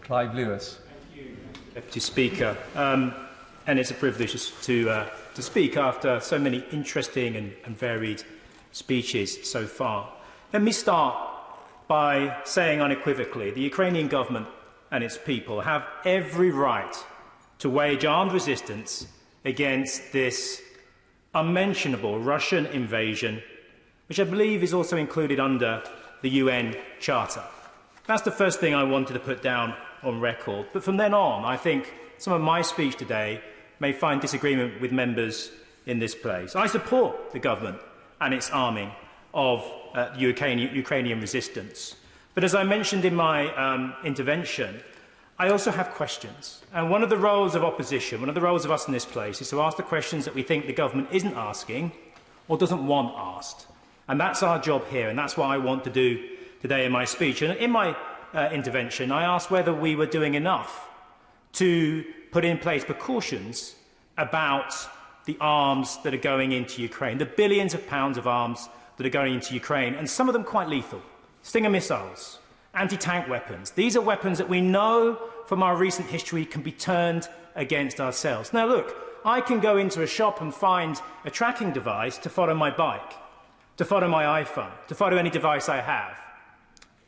Clive Lewis. Deputy Speaker, and it's a privilege to speak after so many interesting and varied speeches so far. Let me start by saying unequivocally the Ukrainian government and its people have every right to wage armed resistance against this unmentionable Russian invasion, which I believe is also included under the UN Charter. That's the first thing I wanted to put down on record. But from then on, I think some of my speech today may find disagreement with members in this place. I support the government and its arming of Ukrainian resistance. But as I mentioned in my intervention, I also have questions. And one of the roles of opposition, one of the roles of us in this place, is to ask the questions that we think the government isn't asking or doesn't want asked. And that's our job here, and that's what I want to do today in my speech. And in my intervention, I asked whether we were doing enough to put in place precautions about the arms that are going into Ukraine, the billions of pounds of arms that are going into Ukraine, and some of them quite lethal. Stinger missiles, anti-tank weapons. These are weapons that we know from our recent history can be turned against ourselves. Now look, I can go into a shop and find a tracking device to follow my bike, to follow my iPhone, to follow any device I have.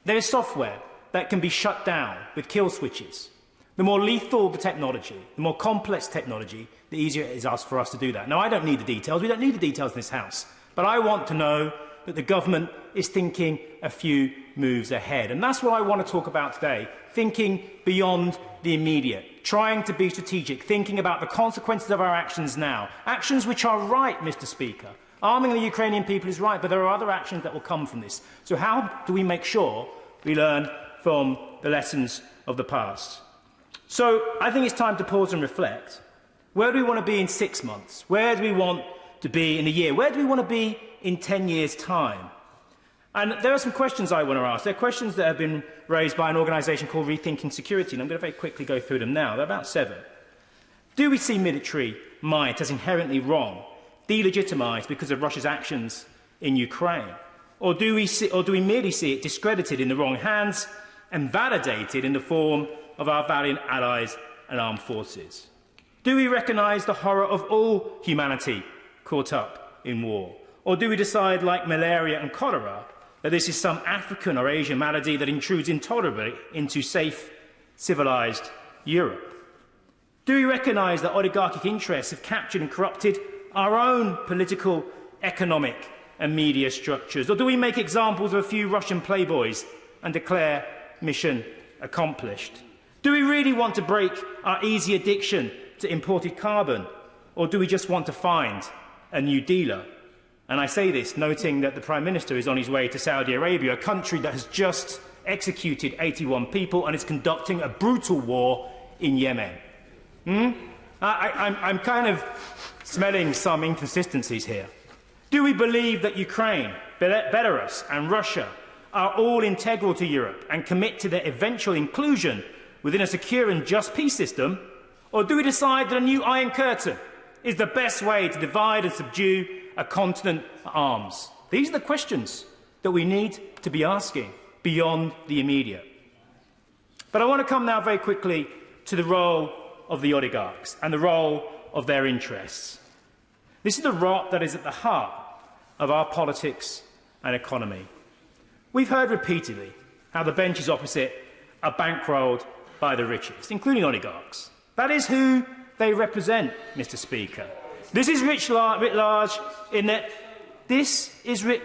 There is software that can be shut down with kill switches. The more lethal the technology, the more complex technology, the easier it is for us to do that. Now, I don't need the details. We don't need the details in this House. But I want to know that the government is thinking a few moves ahead. And that's what I want to talk about today, thinking beyond the immediate, trying to be strategic, thinking about the consequences of our actions now. Actions which are right, Mr. Speaker. Arming the Ukrainian people is right, but there are other actions that will come from this. So how do we make sure we learn from the lessons of the past? So I think it's time to pause and reflect. Where do we want to be in 6 months? Where do we want to be in a year? Where do we want to be in 10 years' time? And there are some questions I want to ask. They're questions that have been raised by an organisation called Rethinking Security, and I'm going to very quickly go through them now. There are about 7. Do we see military might as inherently wrong, delegitimised because of Russia's actions in Ukraine? Or do we merely see it discredited in the wrong hands and validated in the form of our valiant allies and armed forces? Do we recognise the horror of all humanity caught up in war? Or do we decide, like malaria and cholera, that this is some African or Asian malady that intrudes intolerably into safe, civilised Europe? Do we recognise that oligarchic interests have captured and corrupted our own political, economic and media structures? Or do we make examples of a few Russian playboys and declare mission accomplished? Do we really want to break our easy addiction to imported carbon? Or do we just want to find a new dealer? And I say this noting that the Prime Minister is on his way to Saudi Arabia, a country that has just executed 81 people and is conducting a brutal war in Yemen. I'm kind of smelling some inconsistencies here. Do we believe that Ukraine, Belarus and Russia are all integral to Europe and commit to their eventual inclusion within a secure and just peace system? Or do we decide that a new Iron Curtain is the best way to divide and subdue a continent at arms? These are the questions that we need to be asking beyond the immediate. But I want to come now very quickly to the role of the oligarchs and the role of their interests. This is the rot that is at the heart of our politics and economy. We've heard repeatedly how the benches opposite are bankrolled by the richest, including oligarchs. That is who they represent, Mr. Speaker. This is writ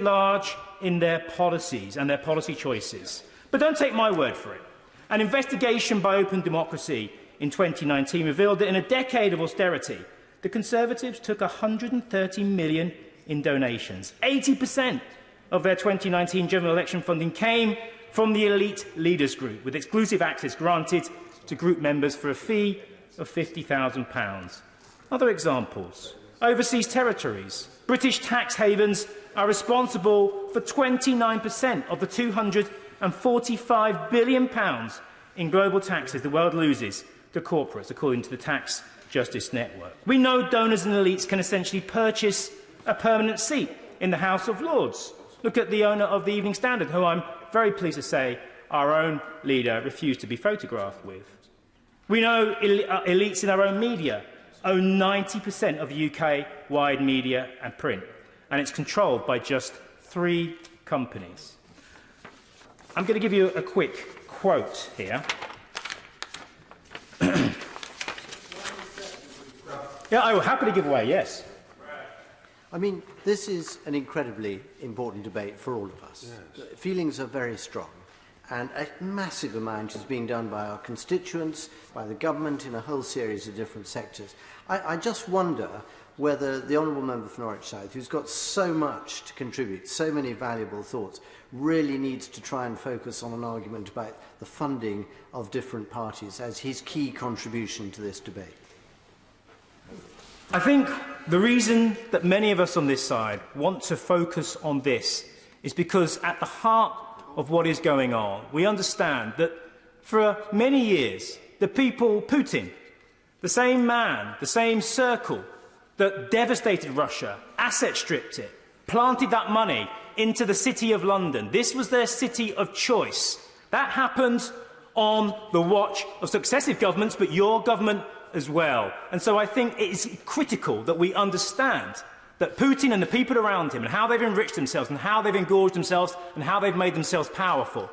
large in their policies and their policy choices. But don't take my word for it. An investigation by Open Democracy in 2019 revealed that in a decade of austerity, the Conservatives took 130 million in donations. 80% of their 2019 general election funding came from the elite leaders group, with exclusive access granted to group members for a fee of £50,000. Other examples. Overseas territories. British tax havens are responsible for 29% of the £245 billion in global taxes the world loses to corporates, according to the Tax Justice Network. We know donors and elites can essentially purchase a permanent seat in the House of Lords. Look at the owner of the Evening Standard, who I'm very pleased to say our own leader refused to be photographed with. We know elites in our own media own 90% of the UK-wide media and print, and it's controlled by just 3 companies. I'm going to give you a quick quote here. Yeah, I will happily give away, yes. I mean, this is an incredibly important debate for all of us. Yes. Feelings are very strong, and a massive amount is being done by our constituents, by the government in a whole series of different sectors. I just wonder whether the Honourable Member for Norwich South, who's got so much to contribute, so many valuable thoughts, really needs to try and focus on an argument about the funding of different parties as his key contribution to this debate. I think the reason that many of us on this side want to focus on this is because at the heart of what is going on, we understand that for many years, the people, Putin, the same man, the same circle that devastated Russia, asset stripped it, planted that money into the City of London. This was their city of choice. That happened on the watch of successive governments, but your government as well. And so I think it is critical that we understand that Putin and the people around him and how they've enriched themselves and how they've engorged themselves and how they've made themselves powerful,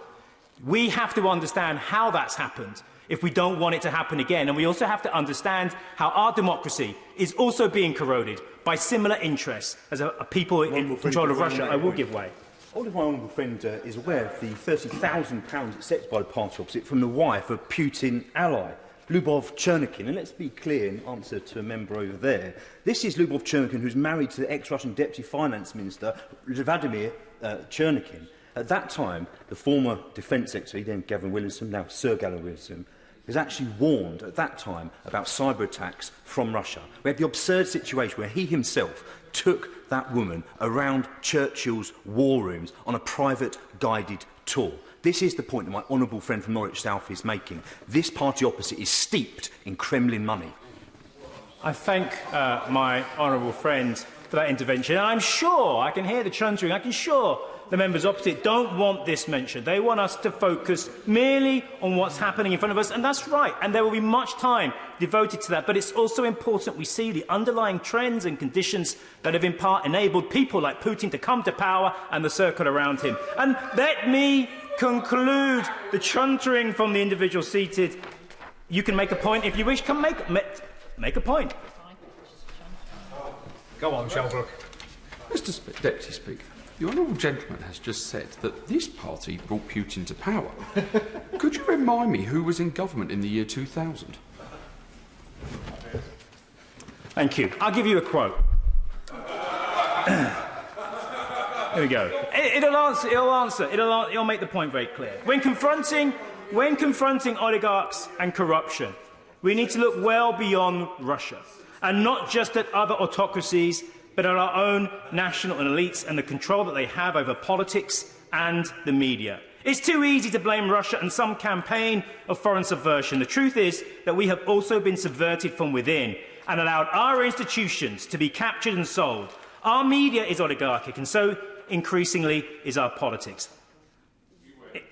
we have to understand how that's happened if we don't want it to happen again. And we also have to understand how our democracy is also being corroded by similar interests as a people in control of Russia. I will give way. All of my honourable friend is aware of the £30,000 accepted by the party opposite from the wife of Putin ally, Lyubov Chernykin. And let's be clear in answer to a member over there. This is Lyubov Chernykin, who's married to the ex-Russian Deputy Finance Minister, Vladimir Chernykin. At that time, the former Defence Secretary, then Gavin Williamson, now Sir Gavin Williamson, was actually warned at that time about cyber attacks from Russia. We had the absurd situation where he himself took that woman around Churchill's war rooms on a private guided tour. This is the point that my honourable friend from Norwich South is making. This party opposite is steeped in Kremlin money. I thank my honourable friend for that intervention. And I'm sure, I can hear the chuntering, I can sure the members opposite don't want this mentioned. They want us to focus merely on what's happening in front of us, and that's right, and there will be much time devoted to that. But it's also important we see the underlying trends and conditions that have in part enabled people like Putin to come to power and the circle around him. And let me conclude the chuntering from the individual seated. You can make a point if you wish. Come make a point. Go on, Shelbrooke. Mr. Deputy Speaker, the honourable gentleman has just said that this party brought Putin to power. Could you remind me who was in government in the year 2000? Thank you. I'll give you a quote. Here we go. It'll make the point very clear. When confronting oligarchs and corruption, we need to look well beyond Russia, and not just at other autocracies, but at our own national and elites and the control that they have over politics and the media. It's too easy to blame Russia and some campaign of foreign subversion. The truth is that we have also been subverted from within and allowed our institutions to be captured and sold. Our media is oligarchic, and so increasingly is our politics.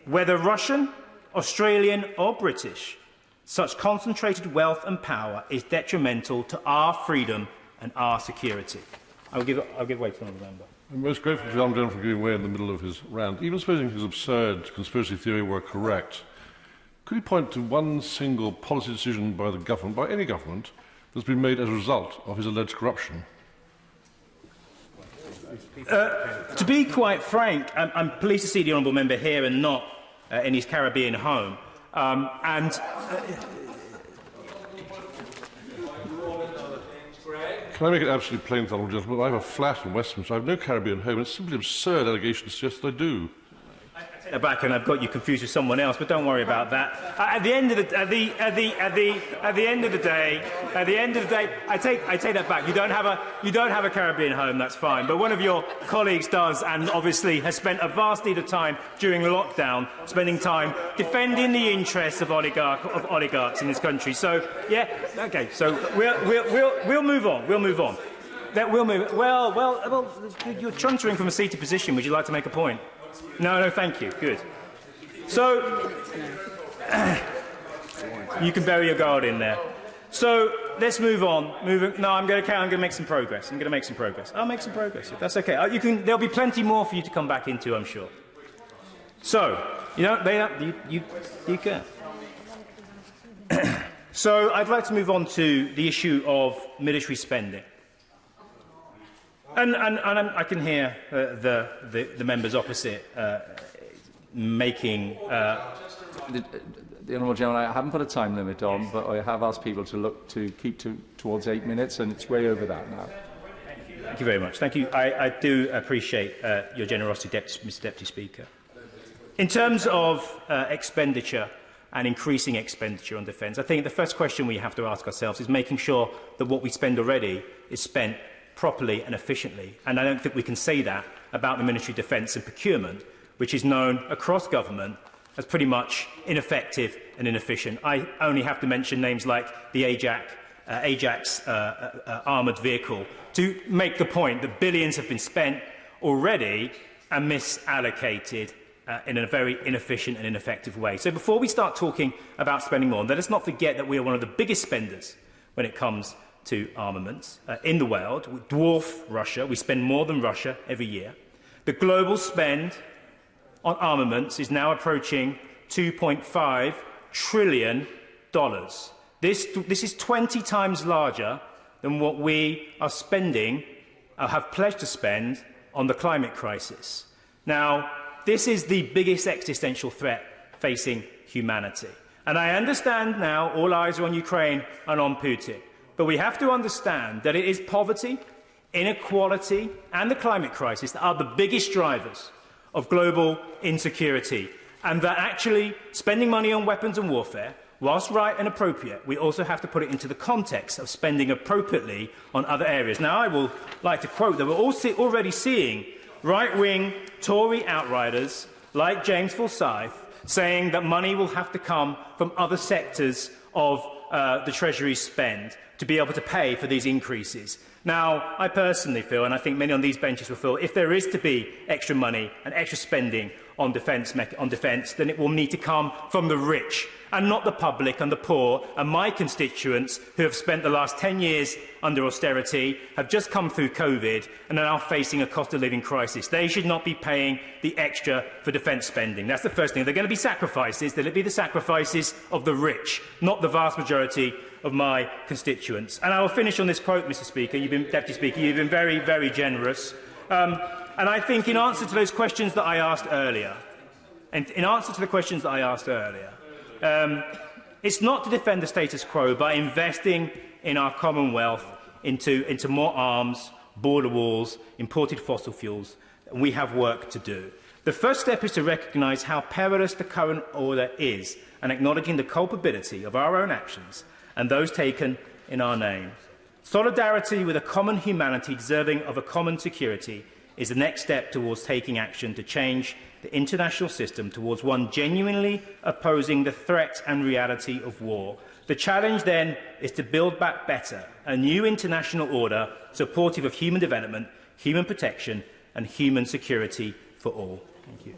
Whether Russian, Australian or British, such concentrated wealth and power is detrimental to our freedom and our security. I'll give way to another member. I'm most grateful to the Honourable Gentleman for giving way in the middle of his rant. Even supposing his absurd conspiracy theory were correct, could he point to one single policy decision by the government, by any government, that's been made as a result of his alleged corruption? To be quite frank, I'm pleased to see the honourable member here and not in his Caribbean home. Can I make it absolutely plain, honourable gentleman? I have a flat in Westminster. I have no Caribbean home. It's simply absurd allegations to suggest that I do. I take that back, and I've got you confused with someone else. But don't worry about that. At the end of the day, I take that back. You don't have a Caribbean home. That's fine. But one of your colleagues does, and obviously has spent a vast deal of time during lockdown, spending time defending the interests of oligarchs in this country. So yeah, okay. So we'll move on. We'll move on. Well, you're chuntering from a seated position. Would you like to make a point? No, thank you. Good. So, you can bury your guard in there. So, let's move on. No, I'm going to make some progress. I'll make some progress. That's okay. There'll be plenty more for you to come back into, I'm sure. So, you can. So, I'd like to move on to the issue of military spending. And I can hear the members opposite making... The Honourable Gentleman, I haven't put a time limit on, but I have asked people to look to keep towards 8 minutes, and it's way over that now. Thank you very much. Thank you. I do appreciate your generosity, Mr Deputy Speaker. In terms of expenditure and increasing expenditure on defence, I think the first question we have to ask ourselves is making sure that what we spend already is spent properly and efficiently. And I don't think we can say that about the military defence and procurement, which is known across government as pretty much ineffective and inefficient. I only have to mention names like the Ajax armoured vehicle to make the point that billions have been spent already and misallocated in a very inefficient and ineffective way. So before we start talking about spending more, let us not forget that we are one of the biggest spenders when it comes to armaments in the world. We dwarf Russia. We spend more than Russia every year. The global spend on armaments is now approaching $2.5 trillion. This is 20 times larger than what we are spending, have pledged to spend, on the climate crisis. Now, this is the biggest existential threat facing humanity. And I understand now all eyes are on Ukraine and on Putin. But we have to understand that it is poverty, inequality and the climate crisis that are the biggest drivers of global insecurity, and that actually spending money on weapons and warfare, whilst right and appropriate, we also have to put it into the context of spending appropriately on other areas. Now, I will like to quote that we're already seeing right-wing Tory outriders like James Forsyth saying that money will have to come from other sectors of the Treasury's spend to be able to pay for these increases. Now, I personally feel, and I think many on these benches will feel, if there is to be extra money and extra spending on defence, then it will need to come from the rich and not the public and the poor and my constituents who have spent the last 10 years under austerity, have just come through COVID and are now facing a cost of living crisis. They should not be paying the extra for defence spending. That's the first thing. They're going to be sacrifices. They'll be the sacrifices of the rich, not the vast majority of my constituents. And I will finish on this quote, Mr. Speaker. Deputy Speaker, you've been very, very generous. And I think in answer to those questions that I asked earlier, it's not to defend the status quo by investing in our Commonwealth into more arms, border walls, imported fossil fuels. We have work to do. The first step is to recognise how perilous the current order is and acknowledging the culpability of our own actions and those taken in our name. Solidarity with a common humanity deserving of a common security is the next step towards taking action to change the international system towards one genuinely opposing the threat and reality of war. The challenge then is to build back better, a new international order supportive of human development, human protection and human security for all. Thank you.